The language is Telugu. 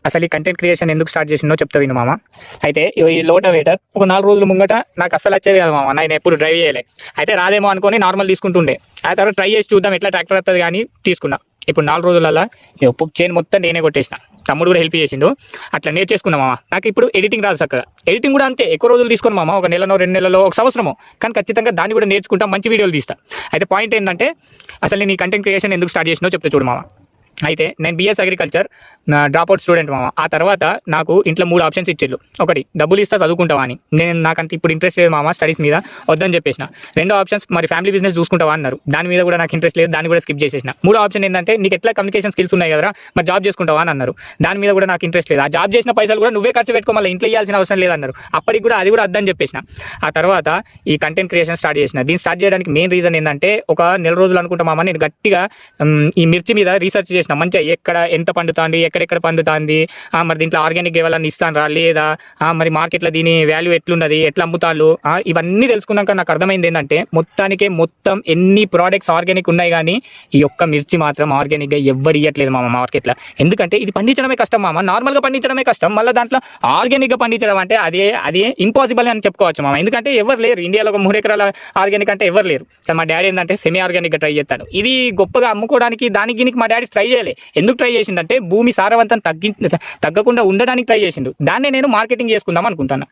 అసలు ఈ కంటెంట్ క్రియేషన్ ఎందుకు స్టార్ట్ చేసిందో చెప్తా విను మామ. అయితే ఈ లోటావేటర్ ఒక 4 రోజుల ముంగట నాకు అసలు వచ్చేది కదా మామ, నేను ఎప్పుడు డ్రైవ్ చేయలే. అయితే రాదేమో అనుకొని నార్మల్ తీసుకుంటుండే. ఆ తర్వాత ట్రై చేసి చూద్దాం ఎట్లా ట్రాక్టర్ వస్తుంది కానీ తీసుకున్నా. ఇప్పుడు 4 రోజులలో చైన్ మొత్తం నేనే కొట్టేసిన, తమ్ముడు కూడా హెల్ప్ చేసిండు. అట్లా నేర్చేసుకున్నా మామ. నాకు ఇప్పుడు ఎడిటింగ్ రాదు చక్కగా. ఎడిటింగ్ కూడా అంతే ఎక్కువ రోజులు తీసుకోను మామ, 1 నెలలో 2 నెలలో 1 సంవత్సరమో, కానీ ఖచ్చితంగా దాన్ని కూడా నేర్చుకుంటా, మంచి వీడియోలు తీస్తా. అయితే పాయింట్ ఏంటంటే అసలు నేను ఈ కంటెంట్ క్రియేషన్ ఎందుకు స్టార్ట్ చేసినో చెప్తే చూడు మామ. అయితే నేను BS అగ్రికల్చర్ డ్రాప్అవుట్ స్టూడెంట్ మామ. ఆ తర్వాత నాకు ఇంట్లో 3 ఆప్షన్స్ ఇచ్చేళ్ళు. ఒకటి డబ్బులు ఇస్తా చదువుకుంటావా అని, నాకంత ఇప్పుడు ఇంట్రెస్ట్ లేదు మామ స్టడీస్ మీద, వద్దని చెప్పేసిన. 2వ ఆప్షన్స్ మరి ఫ్యామిలీ బిజినెస్ చూసుకుంటావా అన్నారు, దాని మీద కూడా నాకు ఇంట్రెస్ట్ లేదు, దాన్ని కూడా స్కిప్ చేసేసిన. 3వ ఆప్షన్ ఏంటంటే నీకు ఎట్లా కమ్యూనికేషన్ స్కిల్స్ ఉన్నాయి కదా మరి జాబ్ చేసుకుంటావా అని అన్నారు, దాని మీద కూడా నాకు ఇంట్రెస్ట్ లేదు. ఆ జాబ్ చేసిన పైసలు కూడా నువ్వే ఖర్చు పెట్టుకో, మళ్ళీ ఇంట్లో ఇవ్వాల్సిన అవసరం లేదన్నారు. అప్పటికి కూడా అది కూడా వద్దని చెప్పేసిన. ఆ తర్వాత ఈ కంటెంట్ క్రియేషన్ స్టార్ట్ చేసిన. దీన్ని స్టార్ట్ చేయడానికి మెయిన్ రీజన్ ఏంటంటే ఒక 1 నెల రోజులు అనుకుంటా మామ, నేను గట్టిగా ఈ మిర్చి మీద రీసెర్చ్ చేసిన. మంచిగా ఎక్కడ ఎంత పండుతుంది, ఎక్కడెక్కడ పండుతుంది, మరి దీంట్లో ఆర్గానిక్ ఏవాళ్ళని ఇస్తాను రా లేదా, మరి మార్కెట్లో దీని వాల్యూ ఎట్లున్నది, ఎట్లా అమ్ముతారు, ఇవన్నీ తెలుసుకున్నాక నాకు అర్థమైంది ఏంటంటే మొత్తం ఎన్ని ప్రోడక్ట్స్ ఆర్గానిక్ ఉన్నాయి కానీ ఈ ఒక్క మిర్చి మాత్రం ఆర్గానిక్గా ఎవ్వరు ఇవ్వట్లేదు మామ మార్కెట్లో. ఎందుకంటే ఇది పండించడమే కష్టం మామ, నార్మల్గా పండించడమే కష్టం, మళ్ళీ దాంట్లో ఆర్గానిక్గా పండించడం అంటే అదే ఇంపాసిబుల్ అని చెప్పుకోవచ్చు మామ. ఎందుకంటే ఎవరు లేరు ఇండియాలో ఒక 3 ఎకరాల ఆర్గానిక్ అంటే ఎవరు లేరు. కానీ మా డాడీ ఏంటంటే సెమీ ఆర్గానిక్గా ట్రై చేస్తాడు. ఇది గొప్పగా అమ్ముకోవడానికి దానికి మా డాడీ ట్రై చేయలే. ఎందుకు ట్రై చేసిందంటే భూమి సారవంతం తగ్గకుండా ఉండడానికి ట్రై చేసిండు. దాన్నే నేను మార్కెటింగ్ చేసుకుందాం అనుకుంటాను.